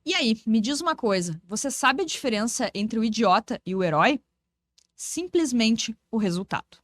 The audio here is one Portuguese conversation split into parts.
E aí, me diz uma coisa: você sabe a diferença entre o idiota e o herói? Simplesmente o resultado.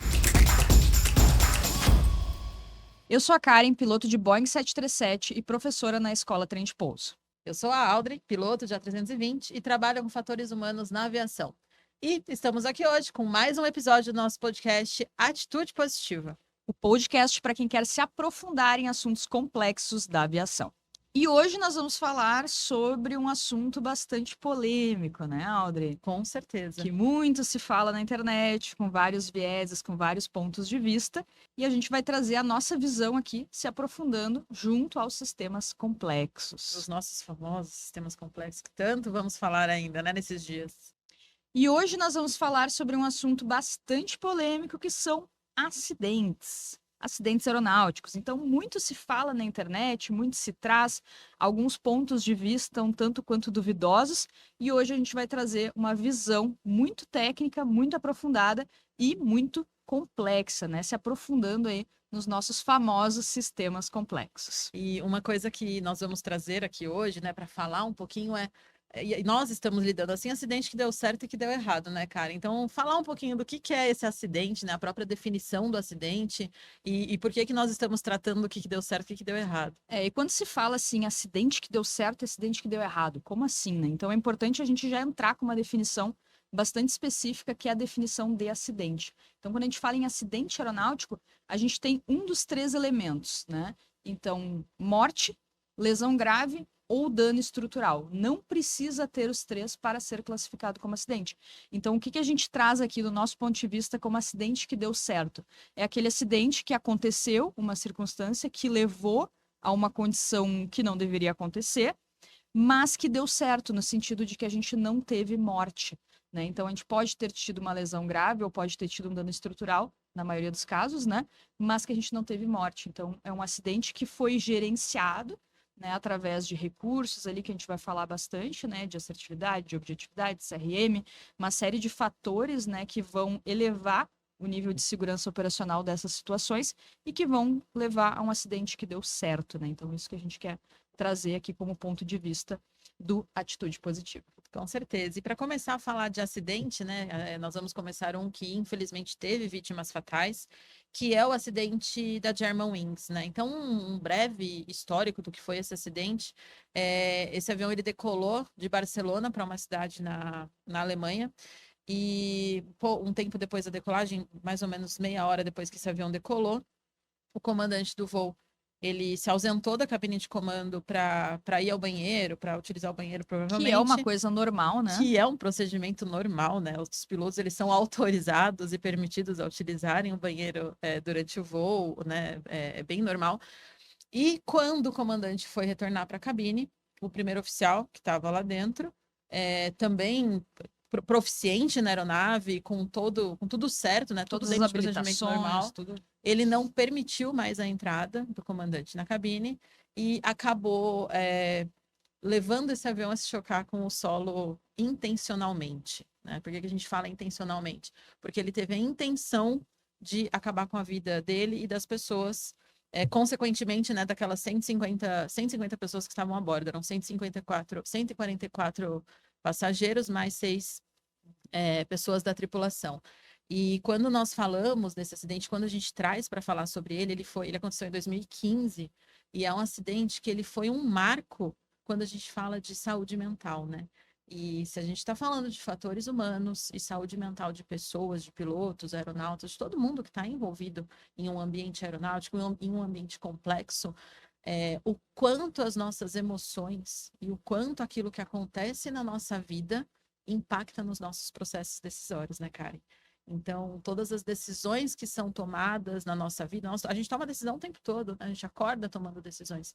Eu sou a Karen, piloto de Boeing 737 e professora na escola Trem de Pouso. Eu sou a Audrey, piloto de A320 e trabalho com fatores humanos na aviação. E estamos aqui hoje com mais um episódio do nosso podcast Atitude Positiva. O podcast para quem quer se aprofundar em assuntos complexos da aviação. E hoje nós vamos falar sobre um assunto bastante polêmico, né, Audrey? Com certeza. Que muito se fala na internet, com vários vieses, com vários pontos de vista, e a gente vai trazer a nossa visão aqui, se aprofundando junto aos sistemas complexos. Os nossos famosos sistemas complexos, que tanto vamos falar ainda, né, nesses dias. E hoje nós vamos falar sobre um assunto bastante polêmico, que são acidentes. Acidentes aeronáuticos. Então, muito se fala na internet, muito se traz alguns pontos de vista um tanto quanto duvidosos, e hoje a gente vai trazer uma visão muito técnica, muito aprofundada e muito complexa, né? Se aprofundando aí nos nossos famosos sistemas complexos. E uma coisa que nós vamos trazer aqui hoje, né, para falar um pouquinho e nós estamos lidando assim, acidente que deu certo e que deu errado, né, cara? Então, falar um pouquinho do que é esse acidente, né? A própria definição do acidente e por que nós estamos tratando o que deu certo e o que deu errado. E quando se fala assim, acidente que deu certo e acidente que deu errado, como assim, né? Então é importante a gente já entrar com uma definição bastante específica, que é a definição de acidente. Então, quando a gente fala em acidente aeronáutico, a gente tem um dos três elementos, né? Então, morte, lesão grave ou dano estrutural. Não precisa ter os três para ser classificado como acidente. Então, o que a gente traz aqui do nosso ponto de vista como acidente que deu certo? É aquele acidente que aconteceu, uma circunstância que levou a uma condição que não deveria acontecer, mas que deu certo no sentido de que a gente não teve morte, né? Então, a gente pode ter tido uma lesão grave ou pode ter tido um dano estrutural, na maioria dos casos, né? Mas que a gente não teve morte. Então, é um acidente que foi gerenciado, né, através de recursos ali que a gente vai falar bastante, né, de assertividade, de objetividade, CRM, uma série de fatores, né, que vão elevar o nível de segurança operacional dessas situações e que vão levar a um acidente que deu certo, né? Então, isso que a gente quer trazer aqui como ponto de vista do atitude positiva. Com certeza. E para começar a falar de acidente, né, nós vamos começar um que infelizmente teve vítimas fatais, que é o acidente da Germanwings, né? Então, um breve histórico do que foi esse acidente. Esse avião ele decolou de Barcelona para uma cidade na Alemanha. E um tempo depois da decolagem, mais ou menos meia hora depois que esse avião decolou, o comandante do voo ele se ausentou da cabine de comando para ir ao banheiro, para utilizar o banheiro, provavelmente. Que é uma coisa normal, né? Que é um procedimento normal, né? Os pilotos eles são autorizados e permitidos a utilizarem o banheiro durante o voo, né? É bem normal. E quando o comandante foi retornar para a cabine, o primeiro oficial que estava lá dentro, também proficiente na aeronave, com tudo certo, né? Todas Tudo as dentro do procedimento normal. habilitações, tudo. Ele não permitiu mais a entrada do comandante na cabine e acabou levando esse avião a se chocar com o solo intencionalmente, né? Por que a gente fala intencionalmente? Porque ele teve a intenção de acabar com a vida dele e das pessoas, consequentemente, né, daquelas 150 pessoas que estavam a bordo. Eram 144 passageiros, mais 6 pessoas da tripulação. E quando nós falamos desse acidente, quando a gente traz para falar sobre ele, ele aconteceu em 2015, e é um acidente que ele foi um marco quando a gente fala de saúde mental, né? E se a gente está falando de fatores humanos e saúde mental de pessoas, de pilotos, aeronautas, de todo mundo que está envolvido em um ambiente aeronáutico, em um ambiente complexo, o quanto as nossas emoções e o quanto aquilo que acontece na nossa vida impacta nos nossos processos decisórios, né, Karen? Então, todas as decisões que são tomadas na nossa vida, a gente toma decisão o tempo todo, né? A gente acorda tomando decisões.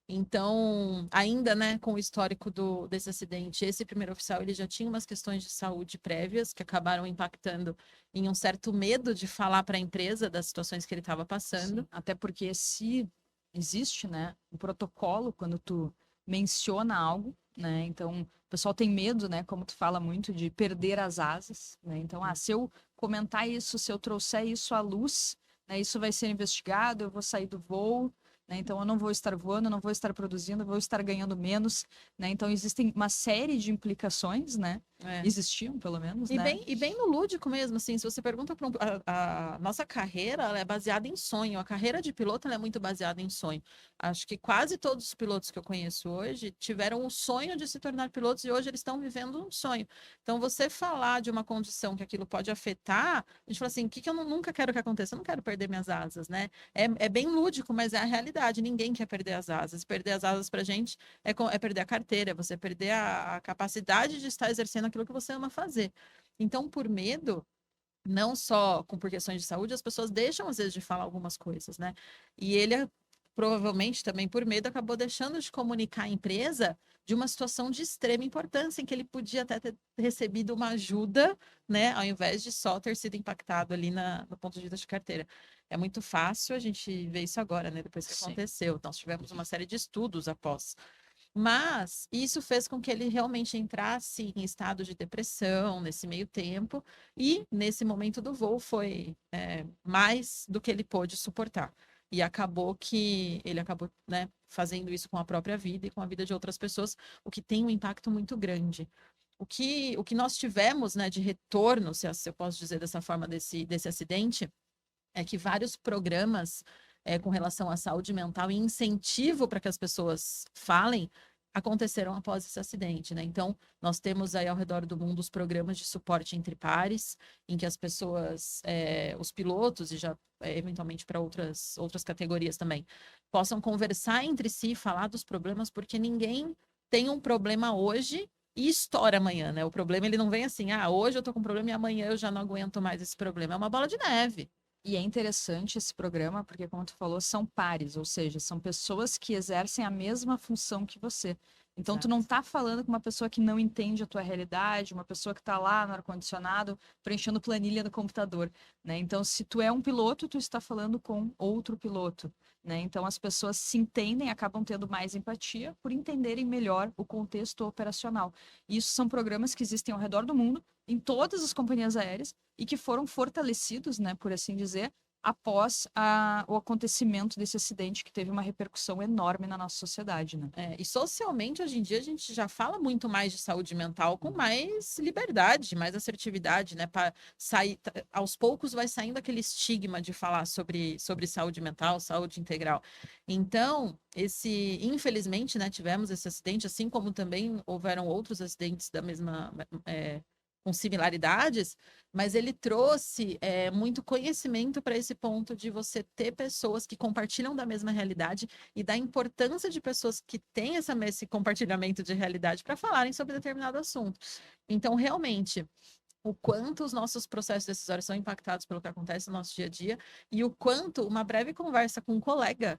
Então, ainda, né, com o histórico desse acidente, esse primeiro oficial ele já tinha umas questões de saúde prévias que acabaram impactando em um certo medo de falar para a empresa das situações que ele estava passando. Sim, até porque se existe, né, um protocolo quando tu menciona algo, né? Então, o pessoal tem medo, né, como tu fala muito, de perder as asas, né? Então, se eu comentar isso, se eu trouxer isso à luz, né, isso vai ser investigado, eu vou sair do voo. né? Então, eu não vou estar voando, eu não vou estar produzindo, eu vou estar ganhando menos, né? Então, existem uma série de implicações, né? Existiam, pelo menos, né? E bem no lúdico mesmo, assim, se você pergunta para a nossa carreira, ela é baseada em sonho. A carreira de piloto, ela é muito baseada em sonho. Acho que quase todos os pilotos que eu conheço hoje tiveram o sonho de se tornar pilotos e hoje eles estão vivendo um sonho. Então, você falar de uma condição que aquilo pode afetar, a gente fala assim, o que eu nunca quero que aconteça? Eu não quero perder minhas asas, né? É bem lúdico, mas é a realidade. Ninguém quer perder as asas. Perder as asas pra gente é perder a carteira, é você perder a capacidade de estar exercendo aquilo que você ama fazer. Então, por medo, não só por questões de saúde, as pessoas deixam às vezes de falar algumas coisas, né? E ele provavelmente também por medo acabou deixando de comunicar à empresa de uma situação de extrema importância em que ele podia até ter recebido uma ajuda, né, ao invés de só ter sido impactado ali no ponto de vista de carteira. É muito fácil a gente ver isso agora, né, depois que aconteceu. Nós tivemos uma série de estudos após. Mas isso fez com que ele realmente entrasse em estado de depressão nesse meio tempo, e nesse momento do voo foi mais do que ele pôde suportar. E acabou que ele acabou, né, fazendo isso com a própria vida e com a vida de outras pessoas, o que tem um impacto muito grande. O que nós tivemos, né, de retorno, se eu posso dizer dessa forma, desse acidente, é que vários programas com relação à saúde mental e incentivo para que as pessoas falem aconteceram após esse acidente, né? Então, nós temos aí ao redor do mundo os programas de suporte entre pares, em que as pessoas, os pilotos e já eventualmente para outras categorias também, possam conversar entre si e falar dos problemas, porque ninguém tem um problema hoje e estoura amanhã, né? O problema ele não vem assim, hoje eu tô com um problema e amanhã eu já não aguento mais esse problema. É uma bola de neve. E é interessante esse programa, porque, como tu falou, são pares, ou seja, são pessoas que exercem a mesma função que você. Então, tu não tá falando com uma pessoa que não entende a tua realidade, uma pessoa que tá lá no ar-condicionado, preenchendo planilha no computador, né? Então, se tu é um piloto, tu está falando com outro piloto, né? Então, as pessoas se entendem, acabam tendo mais empatia por entenderem melhor o contexto operacional. E isso são programas que existem ao redor do mundo, em todas as companhias aéreas, e que foram fortalecidos, né, por assim dizer, após o acontecimento desse acidente que teve uma repercussão enorme na nossa sociedade, né? E socialmente, hoje em dia, a gente já fala muito mais de saúde mental com mais liberdade, mais assertividade, né? Para sair, aos poucos vai saindo aquele estigma de falar sobre saúde mental, saúde integral. Então, infelizmente, né, tivemos esse acidente, assim como também houveram outros acidentes da mesma, com similaridades, mas ele trouxe muito conhecimento para esse ponto de você ter pessoas que compartilham da mesma realidade e da importância de pessoas que têm esse compartilhamento de realidade para falarem sobre determinado assunto. Então, realmente, o quanto os nossos processos decisórios são impactados pelo que acontece no nosso dia a dia e o quanto uma breve conversa com um colega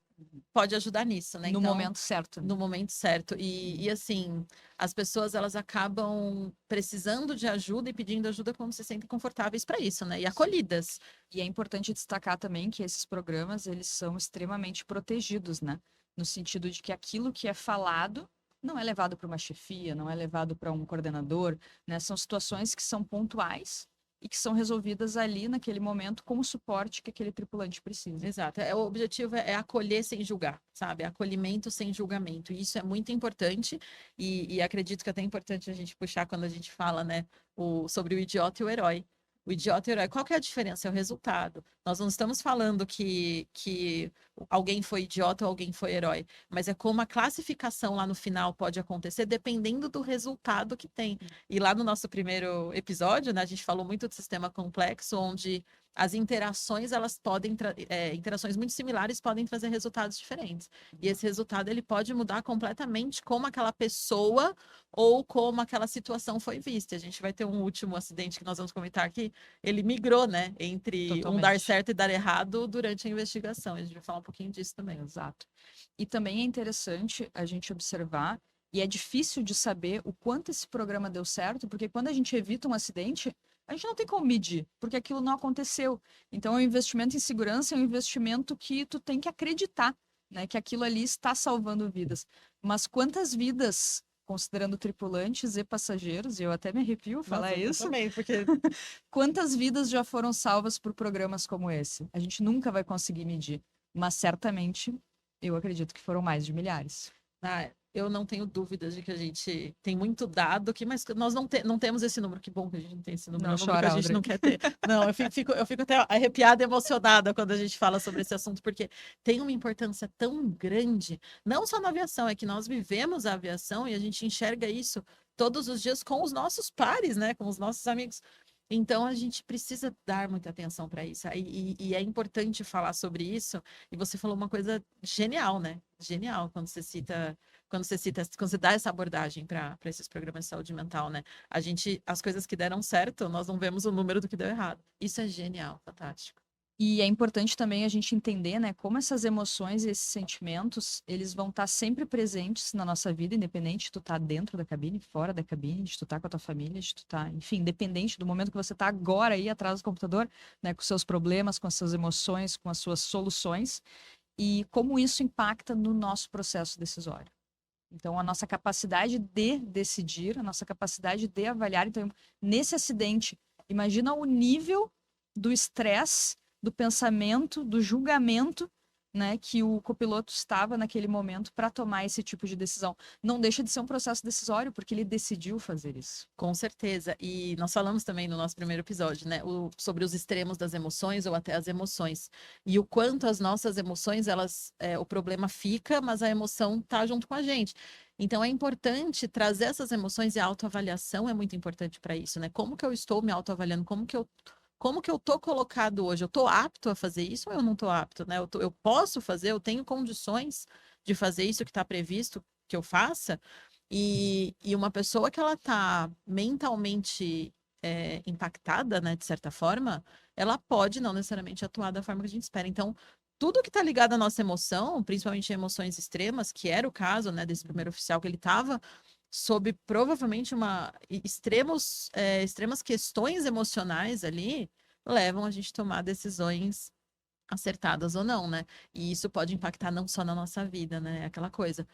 pode ajudar nisso, né? No Então, momento certo. no momento certo. E assim, as pessoas elas acabam precisando de ajuda e pedindo ajuda quando se sentem confortáveis para isso, né? E acolhidas. E é importante destacar também que esses programas, eles são extremamente protegidos, né? No sentido de que aquilo que é falado não é levado para uma chefia, não é levado para um coordenador, né? São situações que são pontuais e que são resolvidas ali naquele momento com o suporte que aquele tripulante precisa. Exato. O objetivo é acolher sem julgar, sabe? Acolhimento sem julgamento. E isso é muito importante e acredito que até é importante a gente puxar quando a gente fala, né, sobre o idiota e o herói. O idiota e o herói, qual que é a diferença? É o resultado. Nós não estamos falando que alguém foi idiota ou alguém foi herói, mas é como a classificação lá no final pode acontecer dependendo do resultado que tem. E lá no nosso primeiro episódio, né, a gente falou muito do sistema complexo, onde as interações, elas podem, interações muito similares podem trazer resultados diferentes. E esse resultado, ele pode mudar completamente como aquela pessoa ou como aquela situação foi vista. A gente vai ter um último acidente que nós vamos comentar aqui, ele migrou, né, entre um dar certo e dar errado durante a investigação. A gente vai falar um pouquinho disso também. Exato. E também é interessante a gente observar, e é difícil de saber o quanto esse programa deu certo, porque quando a gente evita um acidente, a gente não tem como medir, porque aquilo não aconteceu. Então, o investimento em segurança é um investimento que tu tem que acreditar, né, que aquilo ali está salvando vidas. Mas quantas vidas, considerando tripulantes e passageiros, e eu até me arrepio falar isso. Também, porque quantas vidas já foram salvas por programas como esse? A gente nunca vai conseguir medir, mas certamente Eu acredito que foram mais de milhares. Eu não tenho dúvidas de que a gente tem muito dado aqui, mas nós não temos esse número. Que bom que a gente não tem esse número. Não É um número que chora, a gente Audrey. não quer ter. Não, eu fico até arrepiada, emocionada quando a gente fala sobre esse assunto, porque tem uma importância tão grande, não só na aviação, é que nós vivemos a aviação e a gente enxerga isso todos os dias com os nossos pares, né? Com os nossos amigos. Então, a gente precisa dar muita atenção para isso. E é importante falar sobre isso. E você falou uma coisa genial, né? Genial, quando você dá essa abordagem para esses programas de saúde mental, né? As coisas que deram certo, nós não vemos o número do que deu errado. Isso é genial, fantástico. E é importante também a gente entender, né, como essas emoções e esses sentimentos, eles vão estar sempre presentes na nossa vida, independente de tu estar dentro da cabine, fora da cabine, de tu estar com a tua família, de tu estar, enfim, independente do momento que você está agora aí atrás do computador, né, com seus problemas, com as suas emoções, com as suas soluções, e como isso impacta no nosso processo decisório. Então, a nossa capacidade de decidir, a nossa capacidade de avaliar. Então, nesse acidente, imagina o nível do estresse, do pensamento, do julgamento, né, que o copiloto estava naquele momento para tomar esse tipo de decisão. Não deixa de ser um processo decisório, porque ele decidiu fazer isso. Com certeza. E nós falamos também no nosso primeiro episódio, né, sobre os extremos das emoções ou até as emoções. E o quanto as nossas emoções, o problema fica, mas a emoção tá junto com a gente. Então é importante trazer essas emoções e a autoavaliação é muito importante para isso, né? Como que eu estou me autoavaliando? Como que eu tô colocado hoje? Eu tô apto a fazer isso ou eu não tô apto, né? Eu posso fazer, eu tenho condições de fazer isso que está previsto que eu faça? E uma pessoa que ela tá mentalmente impactada, né, de certa forma, ela pode não necessariamente atuar da forma que a gente espera. Então, tudo que está ligado à nossa emoção, principalmente emoções extremas, que era o caso, né, desse primeiro oficial, que ele estava sob provavelmente extremas questões emocionais ali, levam a gente a tomar decisões acertadas ou não, né? E isso pode impactar não só na nossa vida, né? Aquela coisa.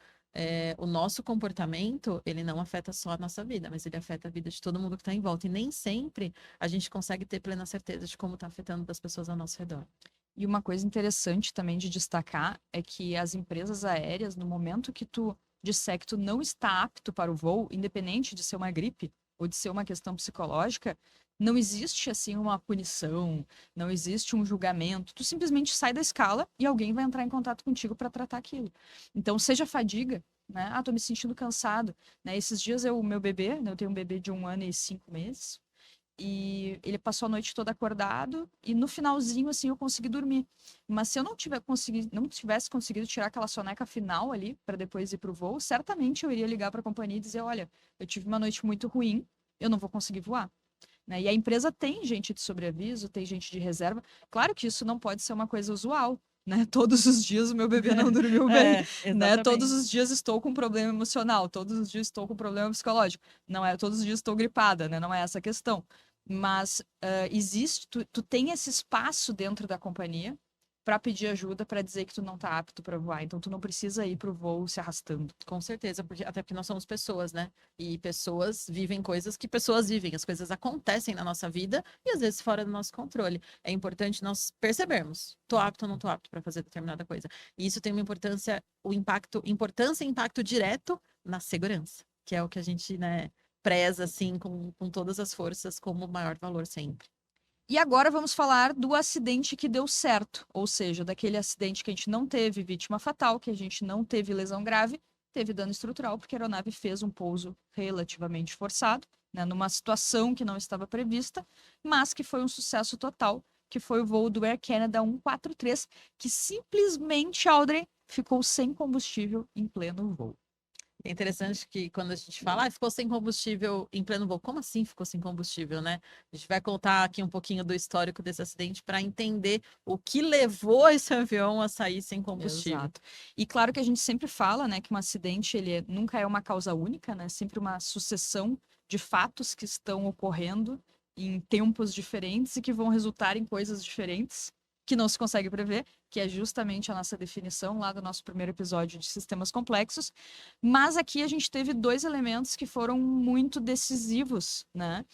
O nosso comportamento, ele não afeta só a nossa vida, mas ele afeta a vida de todo mundo que está em volta. E nem sempre a gente consegue ter plena certeza de como está afetando as pessoas ao nosso redor. E uma coisa interessante também de destacar é que as empresas aéreas, no momento que tu disser que tu não está apto para o voo, independente de ser uma gripe ou de ser uma questão psicológica, não existe assim uma punição, não existe um julgamento. Tu simplesmente sai da escala e alguém vai entrar em contato contigo para tratar aquilo. Então, seja fadiga, né? Ah, tô me sentindo cansado, né? Esses dias o meu bebê, né? Eu tenho um bebê de 1 ano e 5 meses. E ele passou a noite toda acordado e no finalzinho, assim, eu consegui dormir. Mas se eu não tivesse conseguido tirar aquela soneca final ali para depois ir pro voo, certamente eu iria ligar para a companhia e dizer, olha, eu tive uma noite muito ruim, eu não vou conseguir voar. Né? E a empresa tem gente de sobreaviso, tem gente de reserva. Claro que isso não pode ser uma coisa usual, né? Todos os dias o meu bebê não dormiu bem, né? Todos os dias estou com problema emocional, todos os dias estou com problema psicológico. Não é, todos os dias estou gripada, né? Não é essa a questão. Mas existe, tu tem esse espaço dentro da companhia para pedir ajuda, para dizer que tu não tá apto para voar. Então tu não precisa ir pro voo se arrastando. Com certeza, até porque nós somos pessoas, né? E pessoas vivem coisas que pessoas vivem. As coisas acontecem na nossa vida e às vezes fora do nosso controle. É importante nós percebermos, tô apto ou não tô apto para fazer determinada coisa. E isso tem uma importância e impacto direto na segurança, que é o que a gente, né, preza assim com todas as forças como o maior valor sempre. E agora vamos falar do acidente que deu certo, ou seja, daquele acidente que a gente não teve vítima fatal, que a gente não teve lesão grave, teve dano estrutural, porque a aeronave fez um pouso relativamente forçado, né, numa situação que não estava prevista, mas que foi um sucesso total, que foi o voo do Air Canada 143, que simplesmente, Audrey, ficou sem combustível em pleno voo. É interessante que quando a gente fala, ficou sem combustível em pleno voo. Como assim ficou sem combustível, né? A gente vai contar aqui um pouquinho do histórico desse acidente para entender o que levou esse avião a sair sem combustível. Exato. E claro que a gente sempre fala, né, que um acidente nunca é uma causa única, né? Sempre uma sucessão de fatos que estão ocorrendo em tempos diferentes e que vão resultar em coisas diferentes que não se consegue prever, que é justamente a nossa definição lá do nosso primeiro episódio de sistemas complexos. Mas aqui a gente teve 2 elementos que foram muito decisivos, né,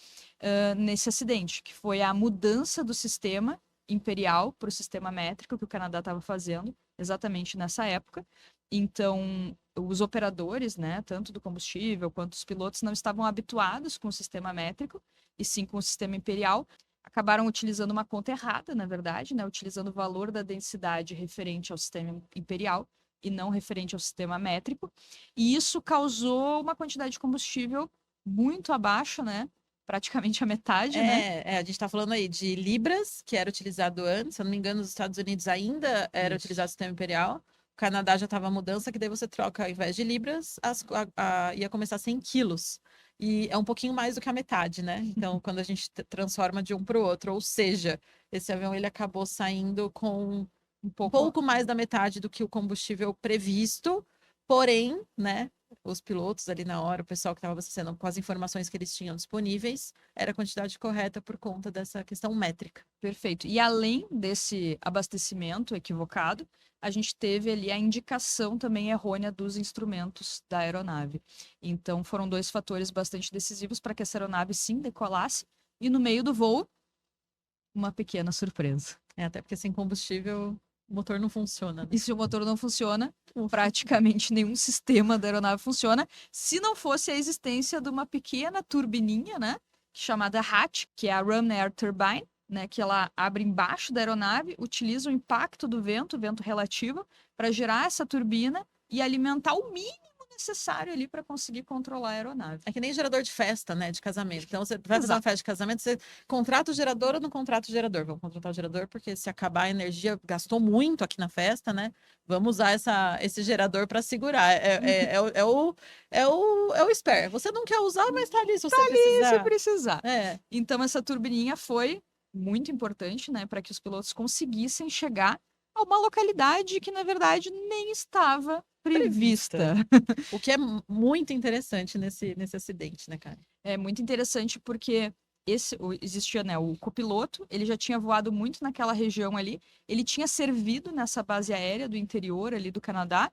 nesse acidente, que foi a mudança do sistema imperial para o sistema métrico que o Canadá estava fazendo, exatamente nessa época. Então, os operadores, né, tanto do combustível quanto os pilotos, não estavam habituados com o sistema métrico, e sim com o sistema imperial. Acabaram utilizando uma conta errada, na verdade, né, utilizando o valor da densidade referente ao sistema imperial e não referente ao sistema métrico. E isso causou uma quantidade de combustível muito abaixo, né? Praticamente a metade, né? A gente está falando aí de libras, que era utilizado antes, se eu não me engano, nos Estados Unidos ainda era Isso. utilizado o sistema imperial. O Canadá já estava a mudança, que daí você troca, ao invés de libras, ia começar a ser em quilos. E é um pouquinho mais do que a metade, né? Então, quando a gente transforma de um para o outro, ou seja, esse avião ele acabou saindo com Um um pouco. pouco mais da metade do que o combustível previsto, porém, né? Os pilotos ali na hora, o pessoal que estava abastecendo com as informações que eles tinham disponíveis, era a quantidade correta por conta dessa questão métrica. Perfeito. E além desse abastecimento equivocado, a gente teve ali a indicação também errônea dos instrumentos da aeronave. Então, foram dois fatores bastante decisivos para que essa aeronave sim decolasse. E no meio do voo, uma pequena surpresa. Até porque sem combustível o motor não funciona, né? E se o motor não funciona, praticamente nenhum sistema da aeronave funciona, se não fosse a existência de uma pequena turbininha, né, chamada hatch, que é a Ram Air Turbine, né, que ela abre embaixo da aeronave, utiliza o impacto do vento, vento relativo, para gerar essa turbina e alimentar o mínimo necessário ali para conseguir controlar a aeronave. É que nem gerador de festa, né? De casamento. Então, você vai fazer uma festa de casamento, você contrata o gerador ou não contrata o gerador? Vamos contratar o gerador, porque se acabar a energia, gastou muito aqui na festa, né? Vamos usar esse gerador para segurar. É o spare. Você não quer usar, mas tá ali se você precisar. Se precisar. É. Então, essa turbininha foi muito importante, né, para que os pilotos conseguissem chegar a uma localidade que, na verdade, nem estava prevista. O que é muito interessante nesse acidente, né, cara? É muito interessante porque existia, né, o copiloto, ele já tinha voado muito naquela região ali, ele tinha servido nessa base aérea do interior ali do Canadá,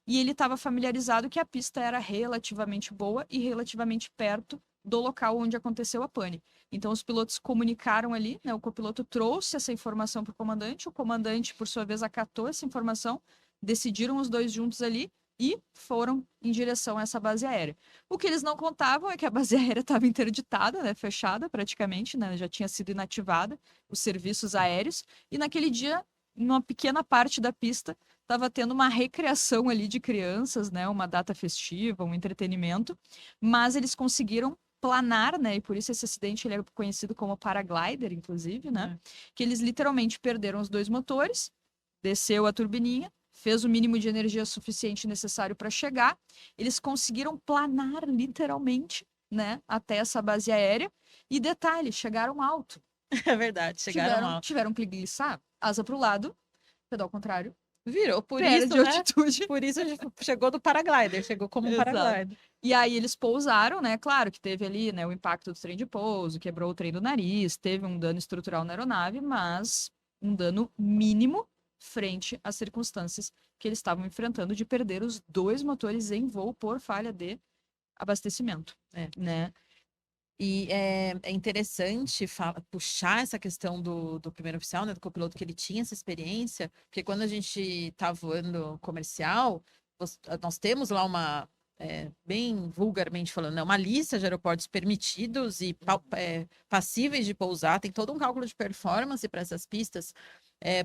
e ele estava familiarizado que a pista era relativamente boa e relativamente perto do local onde aconteceu a pane. Então, os pilotos comunicaram ali, né, o copiloto trouxe essa informação para o comandante, por sua vez, acatou essa informação, decidiram os dois juntos ali e foram em direção a essa base aérea. O que eles não contavam é que a base aérea estava interditada, né, fechada praticamente, né, já tinha sido inativada, os serviços aéreos, e naquele dia, numa pequena parte da pista, estava tendo uma recreação ali de crianças, né, uma data festiva, um entretenimento, mas eles conseguiram planar, né, e por isso esse acidente ele é conhecido como paraglider, inclusive, né, que eles literalmente perderam os dois motores, desceu a turbininha, fez o mínimo de energia suficiente necessário para chegar. Eles conseguiram planar literalmente, né, até essa base aérea. E detalhe, chegaram alto. É verdade, chegaram alto. Tiveram que glissar, asa para o lado, pedal contrário. Virou, por perde isso, né? altitude. Por isso chegou do paraglider, chegou como um paraglider. E aí eles pousaram, né? Claro que teve ali, né, o impacto do trem de pouso, quebrou o trem do nariz, teve um dano estrutural na aeronave, mas um dano mínimo frente às circunstâncias que eles estavam enfrentando de perder os dois motores em voo por falha de abastecimento, né? E é interessante puxar essa questão do primeiro oficial, né, do copiloto, que ele tinha essa experiência, porque quando a gente está voando comercial, nós temos lá uma, bem vulgarmente falando, né, uma lista de aeroportos permitidos e passíveis de pousar, tem todo um cálculo de performance para essas pistas,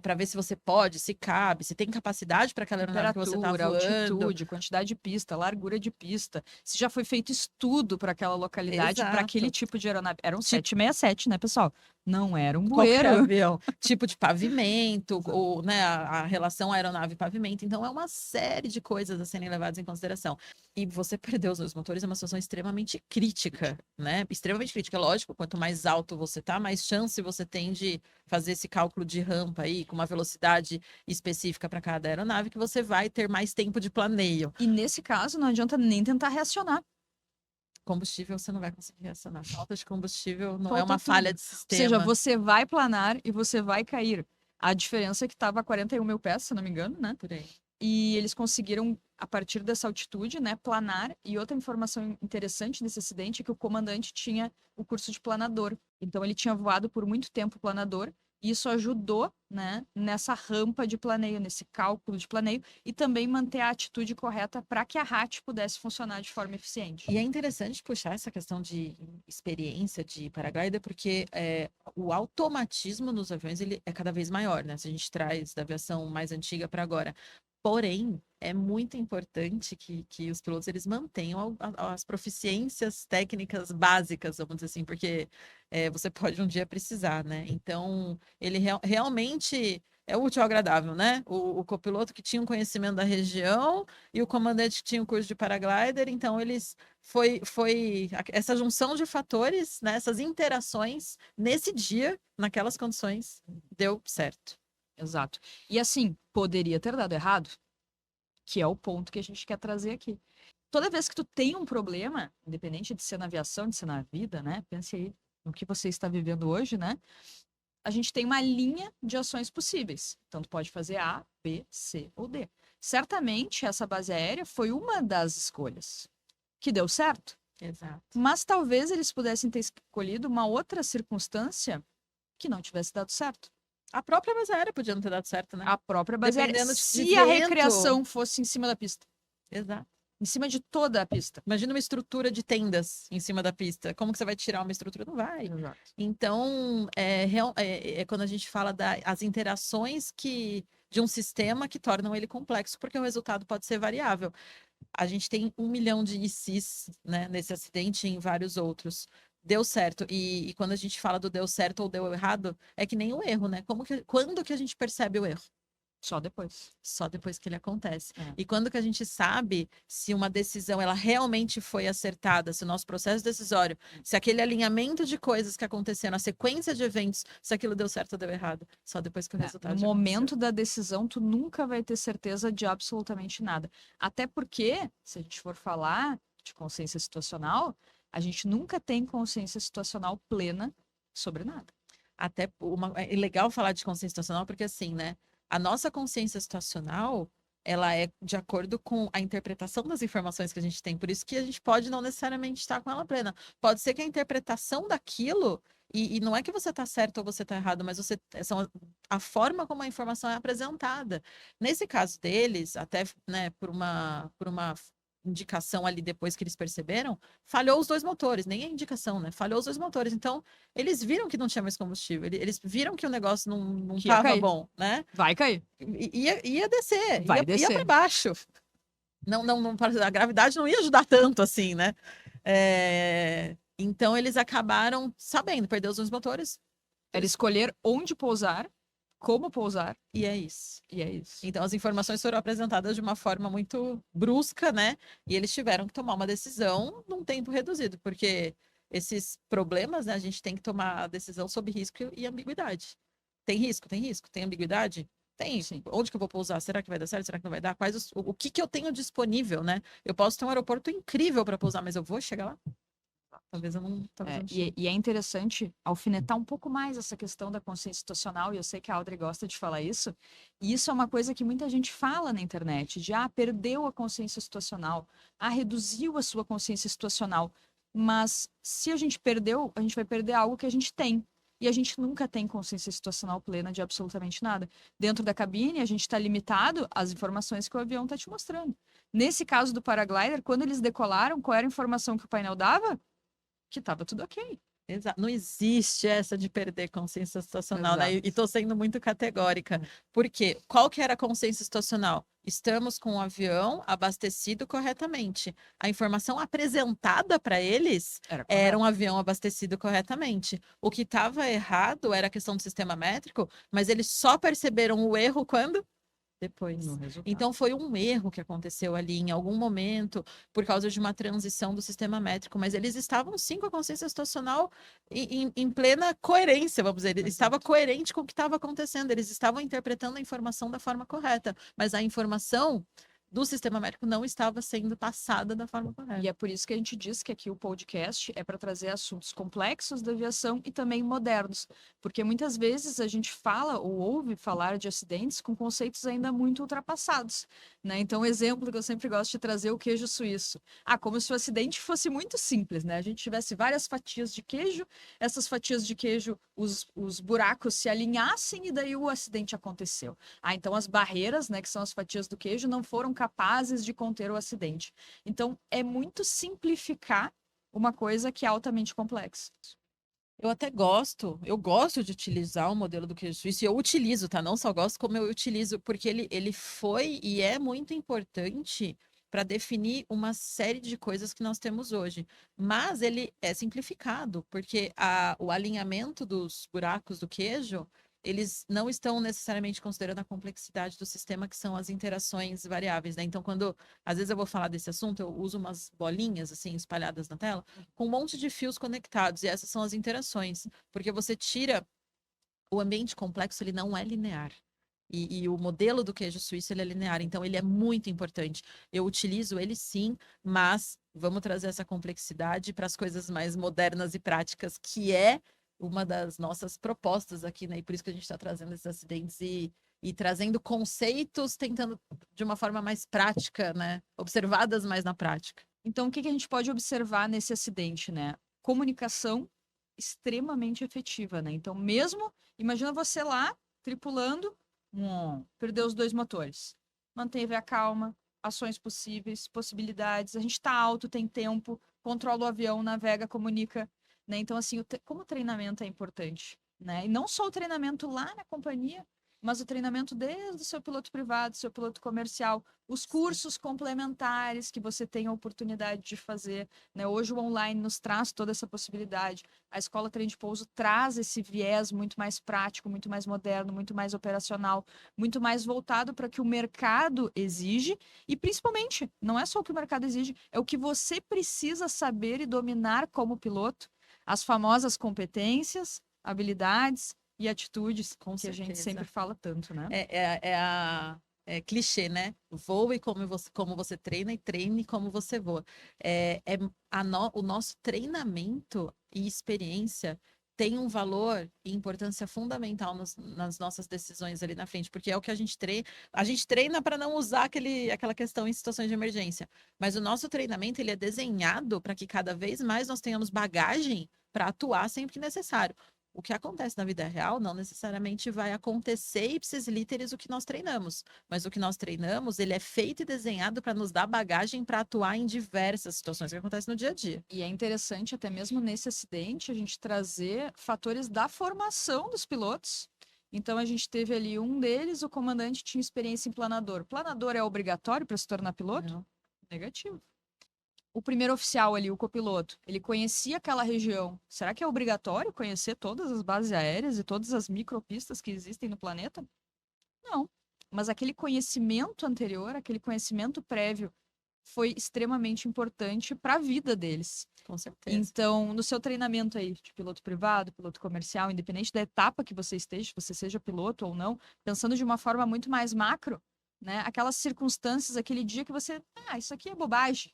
para ver se você pode, se cabe, se tem capacidade para aquela aeronave que você está voando. Altitude, quantidade de pista, largura de pista. Se já foi feito estudo para aquela localidade, para aquele tipo de aeronave. Era um 767, né, pessoal? Não era um bueiro. Avião. Tipo de pavimento, ou, né, a relação aeronave-pavimento. Então, é uma série de coisas a serem levadas em consideração. E você perder os dois motores é uma situação extremamente crítica, né? Extremamente crítica. Lógico, quanto mais alto você tá, mais chance você tem de fazer esse cálculo de rampa aí, com uma velocidade específica para cada aeronave, que você vai ter mais tempo de planeio. E nesse caso, não adianta nem tentar reacionar. Combustível você não vai conseguir reacionar. Falta de combustível não é uma falha de sistema. Ou seja, você vai planar e você vai cair. A diferença é que estava a 41 mil pés, se não me engano, né? Por aí. E eles conseguiram, a partir dessa altitude, né, planar. E outra informação interessante desse acidente é que o comandante tinha o curso de planador. Então, ele tinha voado por muito tempo planador Isso ajudou, né, nessa rampa de planeio, nesse cálculo de planeio, e também manter a atitude correta para que a RAT pudesse funcionar de forma eficiente. E é interessante puxar essa questão de experiência de paraglider, porque o automatismo nos aviões ele é cada vez maior, né? Se a gente traz da aviação mais antiga para agora. Porém, é muito importante que os pilotos eles mantenham as proficiências técnicas básicas, vamos dizer assim, porque você pode um dia precisar, né? Então, ele realmente é útil ao agradável, né? O copiloto que tinha um conhecimento da região e o comandante que tinha um curso de paraglider, então eles foi essa junção de fatores, né? Essas interações nesse dia, naquelas condições, deu certo. Exato. E assim, poderia ter dado errado, que é o ponto que a gente quer trazer aqui. Toda vez que tu tem um problema, independente de ser na aviação, de ser na vida, né? Pense aí no que você está vivendo hoje, né? A gente tem uma linha de ações possíveis. Então, tu pode fazer A, B, C ou D. Certamente, essa base aérea foi uma das escolhas que deu certo. Exato. Mas talvez eles pudessem ter escolhido uma outra circunstância que não tivesse dado certo. A própria base aérea podia não ter dado certo, né? A própria base aérea, Dependendo de se a vento. recreação fosse em cima da pista. Exato. Em cima de toda a pista. Imagina uma estrutura de tendas em cima da pista. Como que você vai tirar uma estrutura? Não vai. Exato. Então, é quando a gente fala das interações de um sistema que tornam ele complexo, porque o resultado pode ser variável. A gente tem 1 milhão de ICs, né, nesse acidente e em vários outros. Deu certo. E quando a gente fala do deu certo ou deu errado, é que nem o erro, né? Quando que a gente percebe o erro? Só depois. Só depois que ele acontece. É. E quando que a gente sabe se uma decisão ela realmente foi acertada, se o nosso processo decisório, se aquele alinhamento de coisas que aconteceram, a sequência de eventos, se aquilo deu certo ou deu errado? Só depois que o resultado No já momento aconteceu. da decisão, tu nunca vai ter certeza de absolutamente nada. Até porque, se a gente for falar de consciência situacional, a gente nunca tem consciência situacional plena sobre nada. Até é legal falar de consciência situacional porque assim, né? A nossa consciência situacional, ela é de acordo com a interpretação das informações que a gente tem. Por isso que a gente pode não necessariamente estar com ela plena. Pode ser que a interpretação daquilo, e não é que você está certo ou você está errado, mas são a forma como a informação é apresentada. Nesse caso deles, até né, por uma indicação ali depois que eles perceberam, falhou os dois motores, nem a indicação, né? Falhou os dois motores. Então, eles viram que não tinha mais combustível, eles viram que o negócio não Que ia estava cair. bom, né? Vai cair. Ia descer, Vai ia descer. para baixo. A gravidade não ia ajudar tanto assim, né? Então, eles acabaram sabendo, perdeu os dois motores. Era escolher onde pousar, como pousar, E é isso. e é isso. Então, as informações foram apresentadas de uma forma muito brusca, né? E eles tiveram que tomar uma decisão num tempo reduzido, porque esses problemas, né, a gente tem que tomar a decisão sob risco e ambiguidade. Tem risco? Tem risco? Tem ambiguidade? Tem. Sim. Onde que eu vou pousar? Será que vai dar certo? Será que não vai dar? O que eu tenho disponível, né? Eu posso ter um aeroporto incrível para pousar, mas eu vou chegar lá? Talvez eu não. Talvez eu não chegue. E é interessante alfinetar um pouco mais essa questão da consciência situacional, e eu sei que a Audrey gosta de falar isso, e isso é uma coisa que muita gente fala na internet, de perdeu a consciência situacional, reduziu a sua consciência situacional, mas se a gente perdeu, a gente vai perder algo que a gente tem, e a gente nunca tem consciência situacional plena de absolutamente nada. Dentro da cabine, a gente está limitado às informações que o avião está te mostrando. Nesse caso do paraglider, quando eles decolaram, qual era a informação que o painel dava? Que estava tudo ok. Não existe essa de perder consciência situacional, né? E Exato. estou sendo muito categórica. Por quê? Qual que era a consciência situacional? Estamos com o avião abastecido corretamente. A informação apresentada para eles era um avião abastecido corretamente. O que estava errado era a questão do sistema métrico, mas eles só perceberam o erro quando? Depois. Então, foi um erro que aconteceu ali em algum momento, por causa de uma transição do sistema métrico, mas eles estavam sim com a consciência situacional em plena coerência, vamos dizer. Ele estava coerente com o que estava acontecendo, eles estavam interpretando a informação da forma correta, mas a informação do sistema médico não estava sendo passada da forma correta. E é por isso que a gente diz que aqui o podcast é para trazer assuntos complexos da aviação e também modernos, porque muitas vezes a gente fala ou ouve falar de acidentes com conceitos ainda muito ultrapassados, né? Então, exemplo que eu sempre gosto de trazer é o queijo suíço. Como se o acidente fosse muito simples, né? A gente tivesse várias fatias de queijo, essas fatias de queijo, os buracos se alinhassem e daí o acidente aconteceu. Então as barreiras, né, que são as fatias do queijo, não foram capazes de conter o acidente. Então, é muito simplificar uma coisa que é altamente complexa. Eu gosto de utilizar o modelo do queijo suíço, e eu utilizo, tá? Não só gosto, como eu utilizo, porque ele foi e é muito importante para definir uma série de coisas que nós temos hoje. Mas ele é simplificado, porque o alinhamento dos buracos do queijo, eles não estão necessariamente considerando a complexidade do sistema, que são as interações variáveis, né? Então, quando às vezes eu vou falar desse assunto, eu uso umas bolinhas assim espalhadas na tela, com um monte de fios conectados, e essas são as interações, porque você tira o ambiente complexo, ele não é linear. E o modelo do queijo suíço, ele é linear, então ele é muito importante. Eu utilizo ele sim, mas vamos trazer essa complexidade para as coisas mais modernas e práticas, que é uma das nossas propostas aqui, né? E por isso que a gente está trazendo esses acidentes e trazendo conceitos, tentando de uma forma mais prática, né? Observadas mais na prática. Então, o que a gente pode observar nesse acidente, né? Comunicação extremamente efetiva, né? Então, mesmo, imagina você lá, tripulando, perdeu os 2 motores. Manteve a calma, ações possíveis, possibilidades. A gente está alto, tem tempo, controla o avião, navega, comunica, né? Então, assim, como o treinamento é importante, né? E não só o treinamento lá na companhia, mas o treinamento desde o seu piloto privado, seu piloto comercial, os cursos complementares que você tem a oportunidade de fazer, né? Hoje o online nos traz toda essa possibilidade. A escola Trem de Pouso traz esse viés muito mais prático, muito mais moderno, muito mais operacional, muito mais voltado para o que o mercado exige e, principalmente, não é só o que o mercado exige, é o que você precisa saber e dominar como piloto, as famosas competências, habilidades e atitudes Com que a gente certeza. sempre fala tanto, né? É clichê, né? Voe como você treina e treine como você voa. O nosso treinamento e experiência tem um valor e importância fundamental nas nossas decisões ali na frente, porque é o que a gente treina. A gente treina para não usar aquela questão em situações de emergência. Mas o nosso treinamento ele é desenhado para que cada vez mais nós tenhamos bagagem para atuar sempre que necessário. O que acontece na vida real não necessariamente vai acontecer ipsis literis o que nós treinamos, mas o que nós treinamos, ele é feito e desenhado para nos dar bagagem para atuar em diversas situações que acontecem no dia a dia. E é interessante, até mesmo nesse acidente, a gente trazer fatores da formação dos pilotos. Então, a gente teve ali um deles, o comandante tinha experiência em planador. Planador é obrigatório para se tornar piloto? Não. Negativo. O primeiro oficial ali, o copiloto, ele conhecia aquela região. Será que é obrigatório conhecer todas as bases aéreas e todas as micropistas que existem no planeta? Não. Mas aquele conhecimento anterior, aquele conhecimento prévio, foi extremamente importante para a vida deles. Com certeza. Então, no seu treinamento aí de piloto privado, piloto comercial, independente da etapa que você esteja, você seja piloto ou não, pensando de uma forma muito mais macro, né? Aquelas circunstâncias, aquele dia que você, isso aqui é bobagem,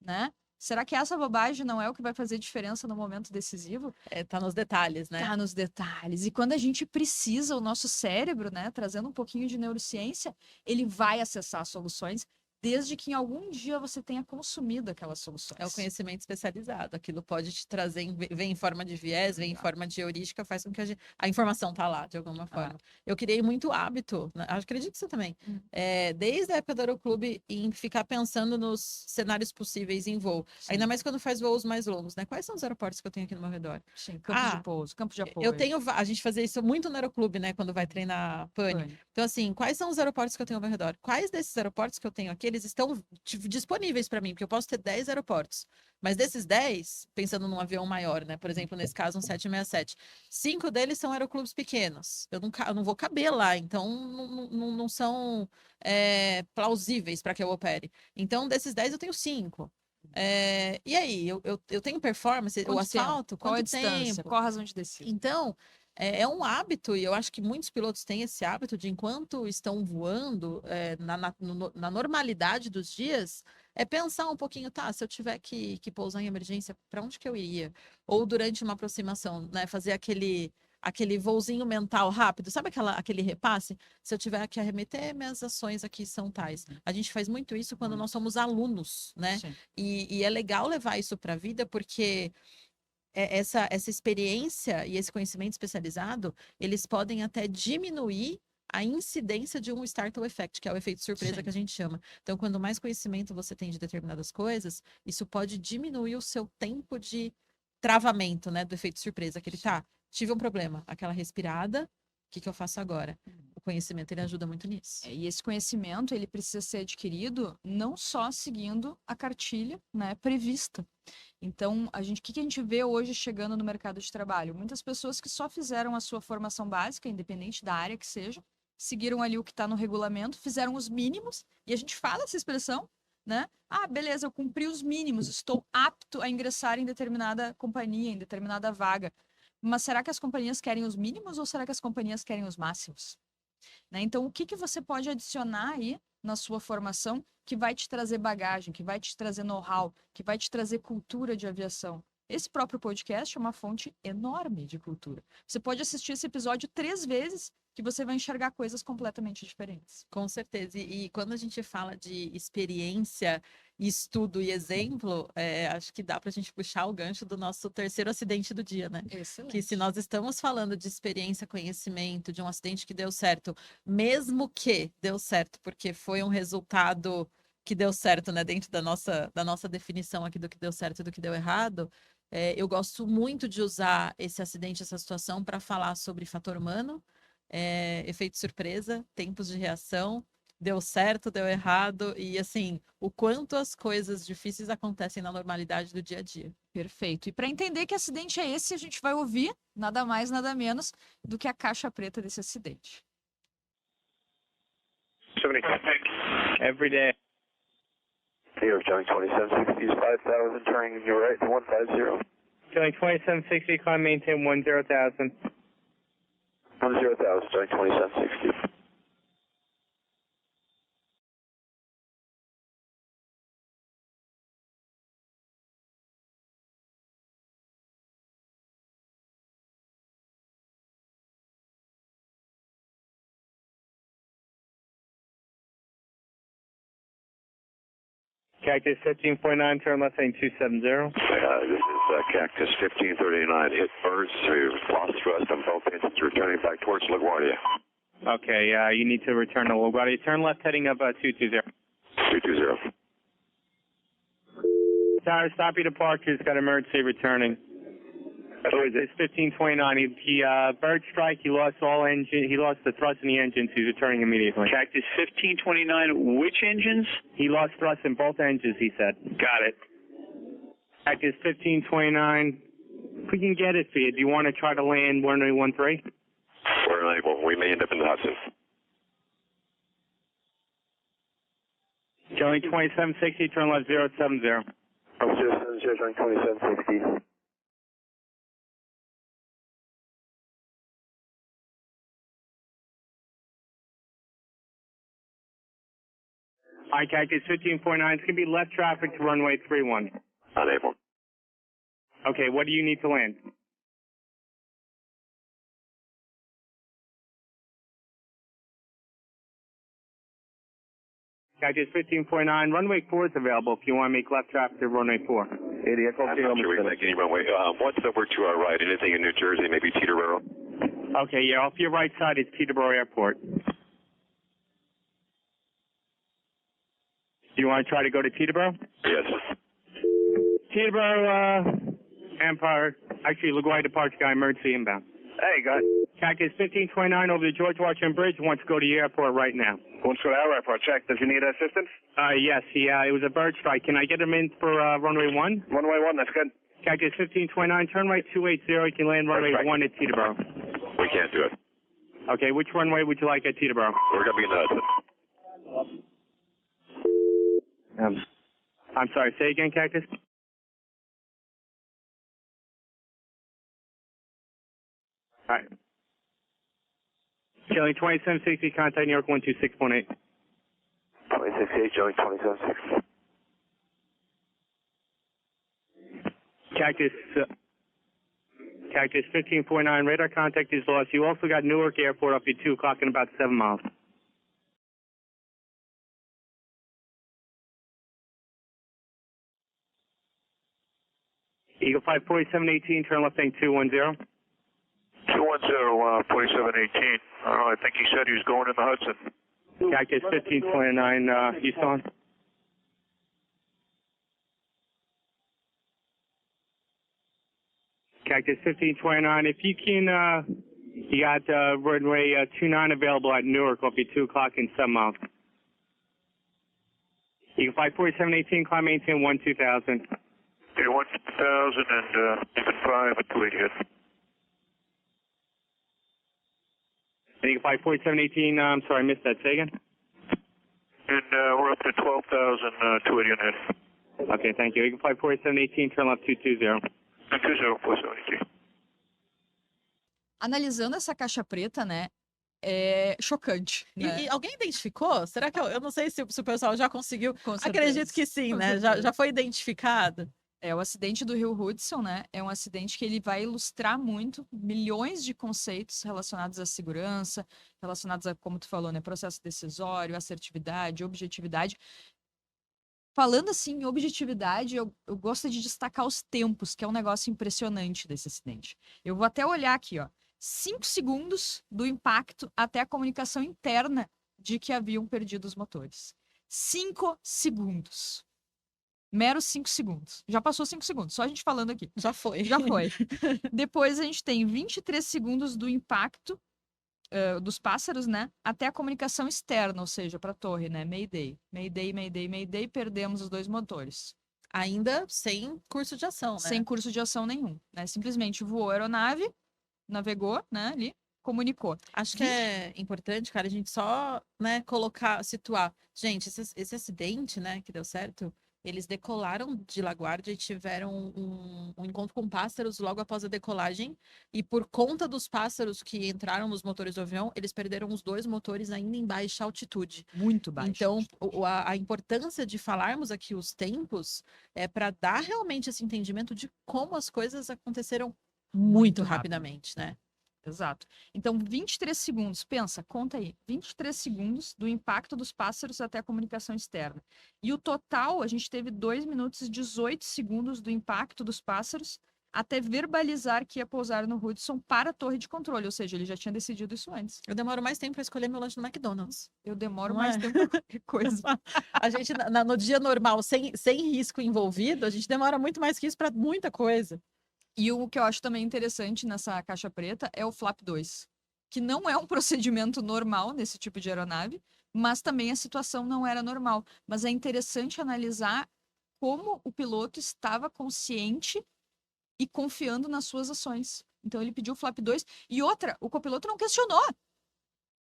né? Será que essa bobagem não é o que vai fazer diferença no momento decisivo? Tá nos detalhes, né? Tá nos detalhes. E quando a gente precisa, o nosso cérebro, né, trazendo um pouquinho de neurociência, ele vai acessar soluções desde que em algum dia você tenha consumido aquelas soluções. É o conhecimento especializado. Aquilo pode te trazer, vem em forma de viés, vem em forma de heurística, faz com que a informação tá lá, de alguma forma. Eu criei muito hábito, né? Acredito que você também. Desde a época do Aeroclube, em ficar pensando nos cenários possíveis em voo. Sim. Ainda mais quando faz voos mais longos, né? Quais são os aeroportos que eu tenho aqui no meu redor? Sim, campo de pouso, campo de apoio. A gente fazia isso muito no Aeroclube, né? Quando vai treinar pane. Então, assim, quais são os aeroportos que eu tenho ao meu redor? Quais desses aeroportos que eu tenho aqui, eles estão disponíveis para mim? Porque eu posso ter 10 aeroportos. Mas desses 10, pensando num avião maior, né? Por exemplo, nesse caso, um 767. 5 deles são aeroclubes pequenos. Eu não vou caber lá, então não são plausíveis para que eu opere. Então, desses 10, eu tenho 5. E aí, eu tenho performance, Quanto o asfalto, tempo? Qual é a quanto distância? tempo? Qual a razão de descer? Então, é um hábito, e eu acho que muitos pilotos têm esse hábito de, enquanto estão voando, na normalidade dos dias, é pensar um pouquinho, tá, se eu tiver que pousar em emergência, para onde que eu iria? Ou durante uma aproximação, né, fazer aquele voozinho mental rápido, sabe aquele repasse? Se eu tiver que arremeter, minhas ações aqui são tais. A gente faz muito isso quando nós somos alunos, né? Sim. E é legal levar isso para a vida, porque essa experiência e esse conhecimento especializado, eles podem até diminuir a incidência de um startle effect, que é o efeito surpresa Sim. que a gente chama. Então, quando mais conhecimento você tem de determinadas coisas, isso pode diminuir o seu tempo de travamento, né, do efeito surpresa, que ele tá, tive um problema, aquela respirada, o que que eu faço agora? O conhecimento, ele ajuda muito nisso. E esse conhecimento, ele precisa ser adquirido não só seguindo a cartilha, né, prevista. Então, o que a gente vê hoje chegando no mercado de trabalho? Muitas pessoas que só fizeram a sua formação básica, independente da área que seja, seguiram ali o que está no regulamento, fizeram os mínimos, e a gente fala essa expressão, né? Ah, beleza, eu cumpri os mínimos, estou apto a ingressar em determinada companhia, em determinada vaga. Mas será que as companhias querem os mínimos ou será que as companhias querem os máximos? Né? Então, o que você pode adicionar aí na sua formação que vai te trazer bagagem, que vai te trazer know-how, que vai te trazer cultura de aviação? Esse próprio podcast é uma fonte enorme de cultura. Você pode assistir esse episódio 3 vezes que você vai enxergar coisas completamente diferentes. Com certeza. E quando a gente fala de experiência, estudo e exemplo, acho que dá para a gente puxar o gancho do nosso terceiro acidente do dia, né? Excelente. Que se nós estamos falando de experiência, conhecimento, de um acidente que deu certo, mesmo que deu certo, porque foi um resultado que deu certo, né? Dentro da nossa definição aqui do que deu certo e do que deu errado, eu gosto muito de usar esse acidente, essa situação, para falar sobre fator humano, efeito surpresa, tempos de reação, deu certo, deu errado, e assim, o quanto as coisas difíceis acontecem na normalidade do dia a dia. Perfeito. E para entender que acidente é esse, a gente vai ouvir nada mais, nada menos do que a caixa preta desse acidente. Every day. New York, Johnny 2760 is 5,000, turning your right to 150. Johnny 2760, climb maintain 10,000. 10,000, Johnny 2760. Cactus 15.9, turn left heading 270. This is Cactus 1539. Hit birds to lost thrust on both engines, returning back towards LaGuardia. Okay, you need to return to LaGuardia. Turn left heading up 220. 220. Sorry, stop your departures. Got emergency returning. It's 1529. He bird strike. He lost all engine. He lost the thrust in the engines. He's returning immediately. Cactus 1529, which engines? He lost thrust in both engines, he said. Got it. Cactus 1529. If we can get it for you, do you want to try to land 1013? We're unable. We may end up in the Hudson. Johnny 2760, turn left 070. 070, Johnny 2760. Hi, Cactus 15.9. It's going to be left traffic to runway 31. Unable. Okay, what do you need to land? Cactus 15.9. Runway 4 is available if you want to make left traffic to runway 4. I'm not sure we can make any runway. What's over to our right? Anything in New Jersey, maybe Teterboro? Okay, yeah, off your right side is Teterboro Airport. Do you want to try to go to Teterboro? Yes. Teterboro, Empire, actually, LaGuardia departure guy, emergency inbound. Hey, go ahead. Cactus 1529 over the George Washington Bridge, wants to go to the airport right now. Wants to go to our airport. Check. Does he need assistance? Yes, it was a bird strike. Can I get him in for runway 1? Runway 1, that's good. Cactus 1529, turn right 280, you can land runway That's right. 1 at Teterboro. We can't do it. Okay, which runway would you like at Teterboro? We're going to be in the Hudson. I'm sorry, say again, Cactus? All right. Charlie 2760, contact New York 126.8. 26.8, Joey 27.6. Cactus 1549, radar contact is lost. You also got Newark Airport up at 2 o'clock in about 7 miles. Eagle 5 4718, turn left bank 210. 210, 4718. I think he said he was going in the Hudson. Cactus 1529, Houston. Cactus 1529, if you can, you got runway 29 available at Newark, will be 2 o'clock in 7 miles. Eagle 5 4718, climb maintain 12000. Okay, 1000 and even 5 at Kuwait hit. Eagle 5 4718, I'm sorry, I missed that. Say again. And we're up to 12,000 280 hit. Okay, thank you. Eagle 5 4718, turn left 220. 20473. Analisando essa caixa preta, né? É chocante, né? E alguém identificou? Será que eu não sei se o pessoal já conseguiu? Com certeza. Acredito que sim, Com né? certeza. Já foi identificado. É, o acidente do Rio Hudson, né? É um acidente que ele vai ilustrar muito milhões de conceitos relacionados à segurança, relacionados a, como tu falou, né? Processo decisório, assertividade, objetividade. Falando assim em objetividade, eu gosto de destacar os tempos, que é um negócio impressionante desse acidente. Eu vou até olhar aqui, ó. 5 segundos do impacto até a comunicação interna de que haviam perdido os motores. 5 segundos. Meros 5 segundos. Já passou 5 segundos, só a gente falando aqui. Já foi. Já foi. Depois a gente tem 23 segundos do impacto dos pássaros, né? Até a comunicação externa, ou seja, para a torre, né? Mayday. Mayday, Mayday, Mayday, perdemos os 2 motores. Ainda sem curso de ação, né? Sem curso de ação nenhum, né? Simplesmente voou a aeronave, navegou, né? Ali, comunicou. Acho que é importante, cara, a gente só, né, situar. Gente, esse acidente, né, que deu certo, eles decolaram de LaGuardia e tiveram um encontro com pássaros logo após a decolagem. E por conta dos pássaros que entraram nos motores do avião, eles perderam os 2 motores ainda em baixa altitude. Muito baixo. Então, a importância de falarmos aqui os tempos é para dar realmente esse entendimento de como as coisas aconteceram muito rapidamente, né? Exato. Então, 23 segundos, pensa, conta aí, 23 segundos do impacto dos pássaros até a comunicação externa. E o total, a gente teve 2 minutos e 18 segundos do impacto dos pássaros até verbalizar que ia pousar no Hudson para a torre de controle, ou seja, ele já tinha decidido isso antes. Eu demoro mais tempo para escolher meu lanche no McDonald's. Eu demoro Não mais é? tempo para qualquer coisa. A gente, no dia normal, sem risco envolvido, a gente demora muito mais que isso para muita coisa. E o que eu acho também interessante nessa caixa preta é o flap 2, que não é um procedimento normal nesse tipo de aeronave, mas também a situação não era normal. Mas é interessante analisar como o piloto estava consciente e confiando nas suas ações. Então ele pediu o flap 2. E outra, o copiloto não questionou.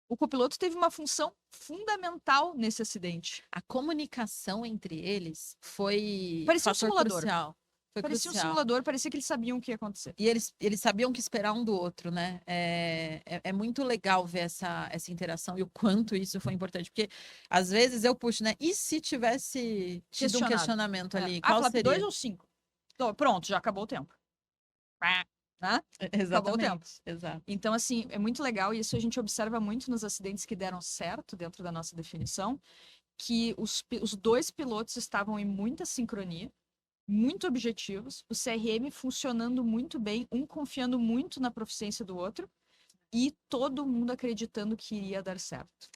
O copiloto teve uma função fundamental nesse acidente. A comunicação entre eles foi Parecia um fator simulador. crucial. Foi Parecia um crucial. simulador, parecia que eles sabiam o que ia acontecer. E eles sabiam o que esperar um do outro, né? É muito legal ver essa interação e o quanto isso foi importante. Porque, às vezes, eu puxo, né? E se tivesse tido um questionamento ali, qual flap seria? 2 ou 5? Pronto, já acabou o tempo. Né? Acabou o tempo. Exato. Então, assim, é muito legal, e isso a gente observa muito nos acidentes que deram certo dentro da nossa definição, que os 2 pilotos estavam em muita sincronia, muito objetivos, o CRM funcionando muito bem, um confiando muito na proficiência do outro, e todo mundo acreditando que iria dar certo.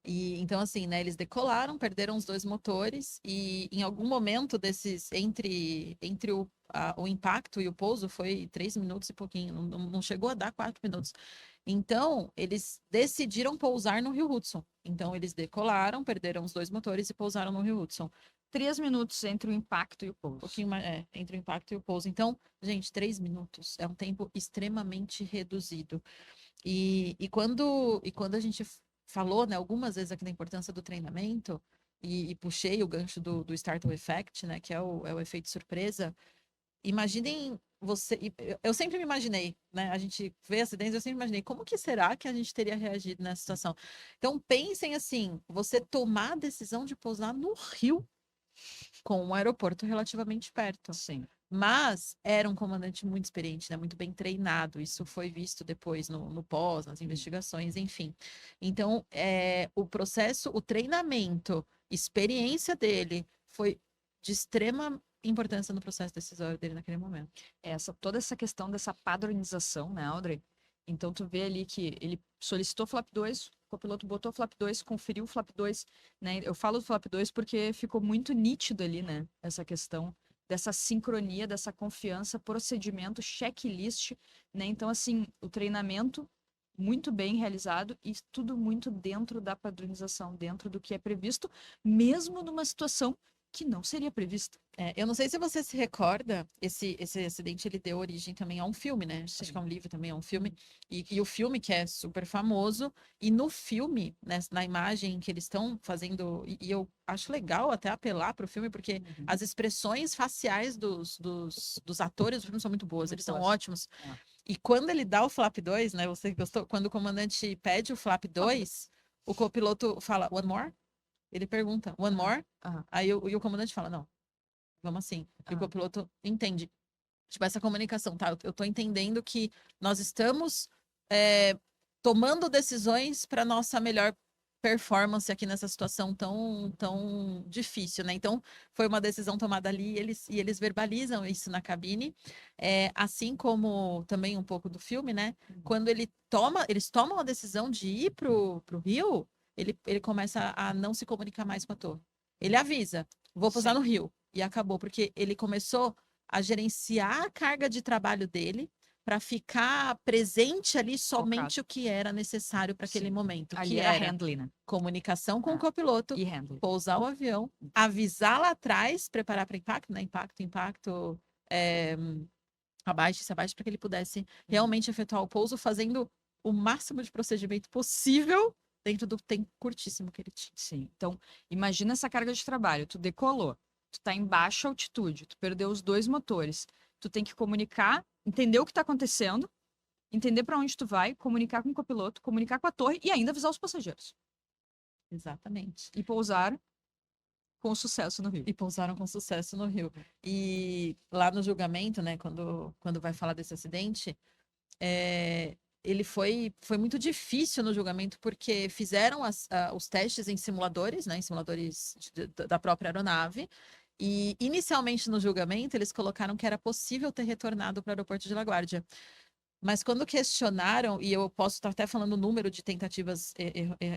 E então, assim, né? Eles decolaram, perderam os 2 motores, e em algum momento desses, entre o impacto e o pouso, foi 3 minutos e pouquinho, não chegou a dar 4 minutos. Então, eles decidiram pousar no Rio Hudson. Então, eles decolaram, perderam os 2 motores e pousaram no Rio Hudson. 3 minutos entre o impacto e o pouso. Um pouquinho mais, entre o impacto e o pouso. Então, gente, 3 minutos é um tempo extremamente reduzido. E quando a gente falou, né, algumas vezes aqui da importância do treinamento, e puxei o gancho do Startle Effect, né, que é o efeito surpresa, imaginem eu sempre me imaginei, né? A gente vê acidentes, eu sempre imaginei como que será que a gente teria reagido nessa situação. Então pensem assim, você tomar a decisão de pousar no Rio com um aeroporto relativamente perto. Sim. Mas era um comandante muito experiente, né? Muito bem treinado. Isso foi visto depois no pós, nas investigações, enfim. Então, o processo, o treinamento, experiência dele foi de extrema importância no processo decisório dele naquele momento. Toda essa questão dessa padronização, né, Audrey? Então, tu vê ali que ele solicitou flap 2, o copiloto botou flap 2, conferiu o flap 2, né? Eu falo do flap 2 porque ficou muito nítido ali, né? Essa questão dessa sincronia, dessa confiança, procedimento, checklist, né? Então, assim, o treinamento muito bem realizado e tudo muito dentro da padronização, dentro do que é previsto, mesmo numa situação que não seria prevista. Eu não sei se você se recorda, esse acidente ele deu origem também a um filme, né? Sim. Acho que é um livro também, é um filme. E o filme que é super famoso, e no filme, né, na imagem que eles estão fazendo, e eu acho legal até apelar para o filme, porque as expressões faciais dos atores do filme são muito boas, eles são ótimos. E quando ele dá o flap 2, né? Você gostou? Quando o comandante pede o flap 2, o copiloto fala, one more? Ele pergunta, one more? Aí e o comandante fala, não, vamos assim. E o copiloto entende. Tipo, essa comunicação, tá? Eu tô entendendo que nós estamos tomando decisões para nossa melhor performance aqui nessa situação tão difícil, né? Então, foi uma decisão tomada ali e eles verbalizam isso na cabine. Assim como também um pouco do filme, né? Quando eles tomam a decisão de ir pro Rio, ele começa a não se comunicar mais com a torre. Ele avisa, vou pousar no Rio. E acabou, porque ele começou a gerenciar a carga de trabalho dele para ficar presente ali somente o que era necessário para aquele momento. Ali que era era handling, né? comunicação com o copiloto, E handling. pousar o avião, avisar lá atrás, preparar para impacto, né? Impacto, abaixo, para que ele pudesse realmente efetuar o pouso, fazendo o máximo de procedimento possível dentro do tempo curtíssimo que ele tinha. Sim. Então, imagina essa carga de trabalho. Tu decolou, tu tá em baixa altitude, tu perdeu os 2 motores. Tu tem que comunicar, entender o que tá acontecendo, entender para onde tu vai, comunicar com o copiloto, comunicar com a torre e ainda avisar os passageiros. Exatamente. E pousar com sucesso no Rio. E pousaram com sucesso no Rio. E lá no julgamento, né, quando vai falar desse acidente, ele foi muito difícil no julgamento, porque fizeram os testes em simuladores, né, em simuladores da própria aeronave, e inicialmente no julgamento eles colocaram que era possível ter retornado para o aeroporto de LaGuardia. Mas quando questionaram, e eu posso estar até falando o número de tentativas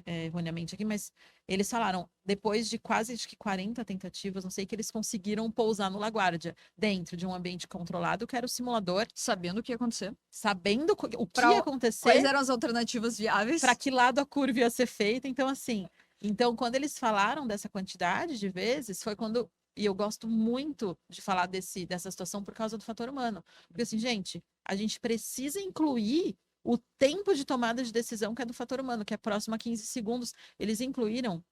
erroneamente aqui, mas eles falaram, depois de quase acho que 40 tentativas, não sei, que eles conseguiram pousar no LaGuardia, dentro de um ambiente controlado, que era o simulador. Sabendo o que ia acontecer. Sabendo o que ia acontecer. Quais eram as alternativas viáveis. Para que lado a curva ia ser feita. Então, assim, quando eles falaram dessa quantidade de vezes, foi quando... E eu gosto muito de falar dessa situação por causa do fator humano. Porque, assim, gente, a gente precisa incluir o tempo de tomada de decisão que é do fator humano, que é próximo a 15 segundos. Eles incluíram,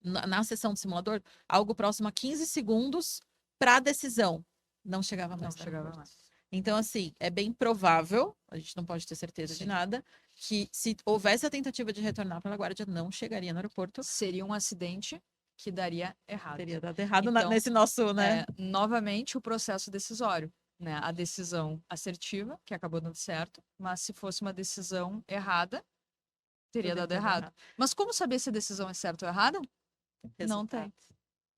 na sessão do simulador, algo próximo a 15 segundos para a decisão. Não chegava mais. Não chegava mais. Então, assim, é bem provável, a gente não pode ter certeza de nada, que se houvesse a tentativa de retornar para a LaGuardia, não chegaria no aeroporto. Seria um acidente que daria errado. Teria dado errado então, nesse nosso, né? Novamente, o processo decisório, né? A decisão assertiva, que acabou dando certo, mas se fosse uma decisão errada, teria dado errado. Mas como saber se a decisão é certa ou errada? Não tem.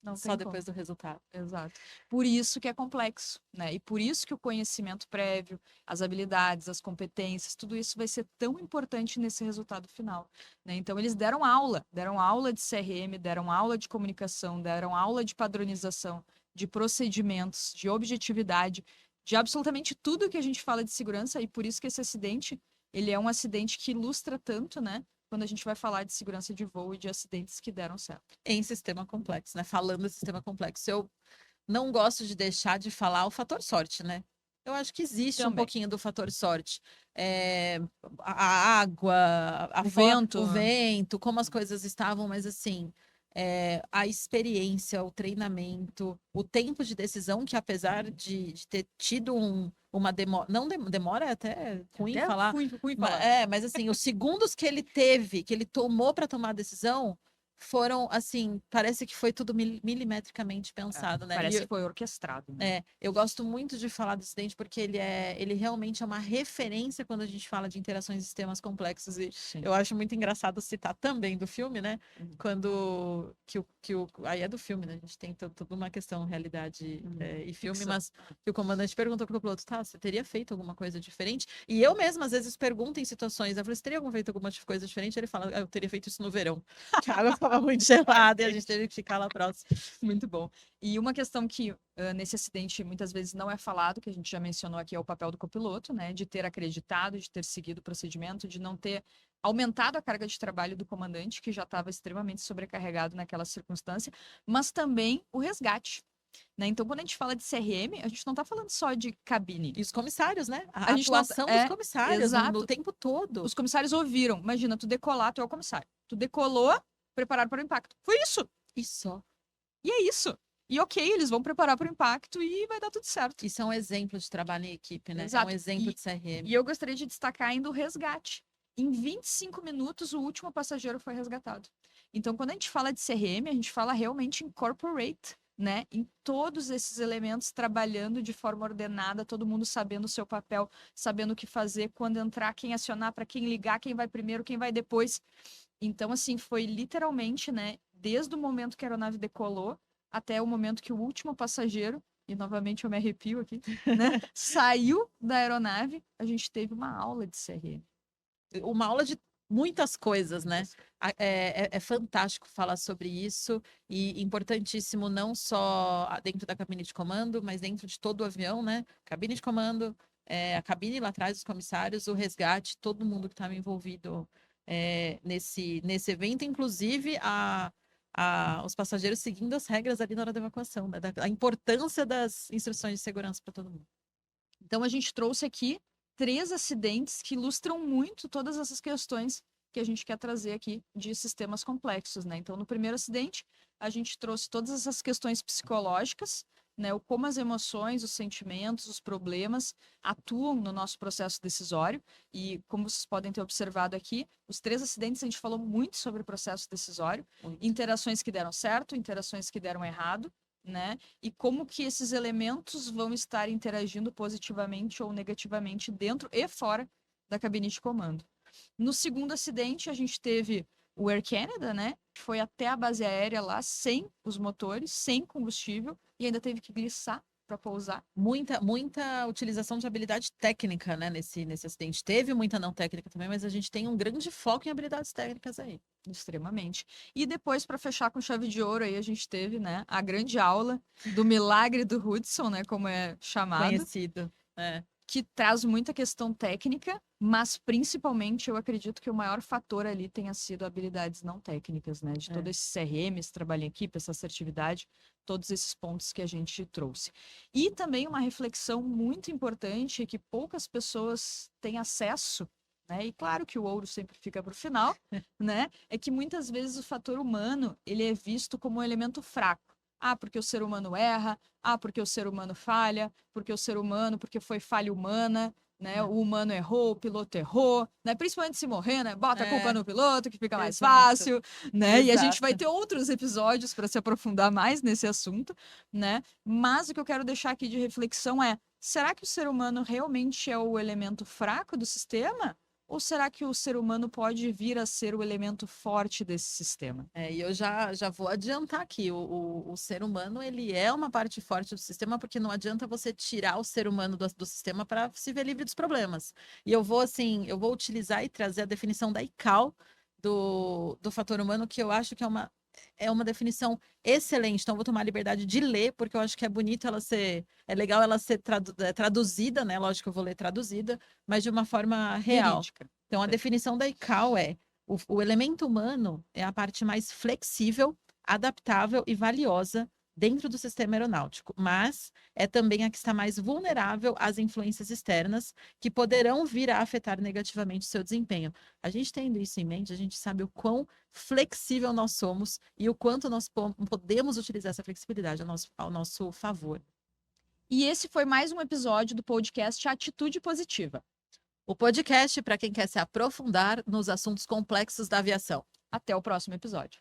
Não Só tem depois como. do resultado. Exato. Por isso que é complexo, né? E por isso que o conhecimento prévio, as habilidades, as competências, tudo isso vai ser tão importante nesse resultado final, né? Então, eles deram aula de CRM, deram aula de comunicação, deram aula de padronização, de procedimentos, de objetividade, de absolutamente tudo que a gente fala de segurança, e por isso que esse acidente, ele é um acidente que ilustra tanto, né? Quando a gente vai falar de segurança de voo e de acidentes que deram certo. Em sistema complexo, né? Falando de sistema complexo, eu não gosto de deixar de falar o fator sorte, né? Eu acho que existe um pouquinho do fator sorte. A água, o vento, como as coisas estavam, mas assim, a experiência, o treinamento, o tempo de decisão, que apesar de ter tido uma demora, não demora é até ruim Até falar, ruim falar. mas assim, os segundos que ele teve, que ele tomou para tomar a decisão, foram assim, parece que foi tudo milimetricamente pensado, né? Parece que foi orquestrado, né? Eu gosto muito de falar do acidente porque ele realmente é uma referência quando a gente fala de interações de sistemas complexos e Sim. eu acho muito engraçado citar também do filme, né? Uhum. Quando aí é do filme, né? A gente tem toda uma questão realidade e filme, Ficção. mas que o comandante perguntou pro piloto, tá, você teria feito alguma coisa diferente? E eu mesma às vezes pergunto em situações, eu falei, você teria feito alguma coisa diferente? Ele fala, eu teria feito isso no verão, que a água estava muito gelada e a gente teve que ficar lá próximo. Muito bom. E uma questão que nesse acidente muitas vezes não é falado, que a gente já mencionou aqui, é o papel do copiloto, né? De ter acreditado, de ter seguido o procedimento, de não ter aumentado a carga de trabalho do comandante, que já estava extremamente sobrecarregado naquela circunstância, mas também o resgate. Né? Então, quando a gente fala de CRM, a gente não está falando só de cabine. E os comissários, né? A gente não- atuação dos comissários exato. no tempo todo. Os comissários ouviram. Imagina, tu decolar, tu é o comissário. Tu decolou, preparar para o impacto. Foi isso. E só. E é isso. E ok, eles vão preparar para o impacto e vai dar tudo certo. Isso é um exemplo de trabalho em equipe, né? Exato. É um exemplo de CRM. E eu gostaria de destacar ainda o resgate. Em 25 minutos, o último passageiro foi resgatado. Então, quando a gente fala de CRM, a gente fala realmente em corporate, né? Em todos esses elementos trabalhando de forma ordenada, todo mundo sabendo o seu papel, sabendo o que fazer, quando entrar, quem acionar, para quem ligar, quem vai primeiro, quem vai depois. Então, assim, foi literalmente, né? Desde o momento que a aeronave decolou até o momento que o último passageiro, e novamente eu me arrepio aqui, né? Saiu da aeronave, a gente teve uma aula de CRM. Uma aula de muitas coisas, né? É fantástico falar sobre isso e importantíssimo não só dentro da cabine de comando, mas dentro de todo o avião, né? Cabine de comando, a cabine lá atrás dos comissários, o resgate, todo mundo que estava envolvido nesse evento, inclusive os passageiros seguindo as regras ali na hora da evacuação, né? A importância das instruções de segurança para todo mundo. Então, a gente trouxe aqui 3 acidentes que ilustram muito todas essas questões que a gente quer trazer aqui de sistemas complexos, né? Então, no primeiro acidente, a gente trouxe todas essas questões psicológicas, né? O como as emoções, os sentimentos, os problemas atuam no nosso processo decisório. E como vocês podem ter observado aqui, os 3 acidentes a gente falou muito sobre o processo decisório, interações que deram certo, interações que deram errado, né? E como que esses elementos vão estar interagindo positivamente ou negativamente dentro e fora da cabine de comando. No segundo acidente, a gente teve o Air Canada, né? Que foi até a base aérea lá sem os motores, sem combustível, e ainda teve que glissar para pousar. Muita utilização de habilidade técnica, né, nesse acidente. Teve muita não técnica também, mas a gente tem um grande foco em habilidades técnicas aí. Extremamente. E depois, para fechar com chave de ouro, aí a gente teve, né, a grande aula do milagre do Hudson, né, como é chamado. Conhecido. Que traz muita questão técnica, mas principalmente eu acredito que o maior fator ali tenha sido habilidades não técnicas, né? De todo esse CRM, esse trabalho em equipe, essa assertividade, todos esses pontos que a gente trouxe. E também uma reflexão muito importante que poucas pessoas têm acesso, né? E claro que o ouro sempre fica para o final, né? É que muitas vezes o fator humano, ele é visto como um elemento fraco. Ah, porque o ser humano erra. Ah, porque o ser humano falha. Porque o ser humano, porque foi falha humana, né? O humano errou, o piloto errou, né? Principalmente se morrer, né? Bota a culpa no piloto, que fica mais fácil, né? E a gente vai ter outros episódios para se aprofundar mais nesse assunto, né? Mas o que eu quero deixar aqui de reflexão é: será que o ser humano realmente é o elemento fraco do sistema? Ou será que o ser humano pode vir a ser o elemento forte desse sistema? E eu já vou adiantar aqui, o ser humano, ele é uma parte forte do sistema, porque não adianta você tirar o ser humano do sistema para se ver livre dos problemas. E eu vou utilizar e trazer a definição da ICAO do fator humano, que eu acho que é uma definição excelente. Então, eu vou tomar a liberdade de ler, porque eu acho que é bonito é legal ela ser traduzida, né? Lógico que eu vou ler traduzida, mas de uma forma real. Verídica. Então, a definição da ICAO é: o elemento humano é a parte mais flexível, adaptável e valiosa dentro do sistema aeronáutico, mas é também a que está mais vulnerável às influências externas que poderão vir a afetar negativamente o seu desempenho. A gente tendo isso em mente, a gente sabe o quão flexível nós somos e o quanto nós podemos utilizar essa flexibilidade ao nosso favor. E esse foi mais um episódio do podcast Atitude Positiva. O podcast para quem quer se aprofundar nos assuntos complexos da aviação. Até o próximo episódio.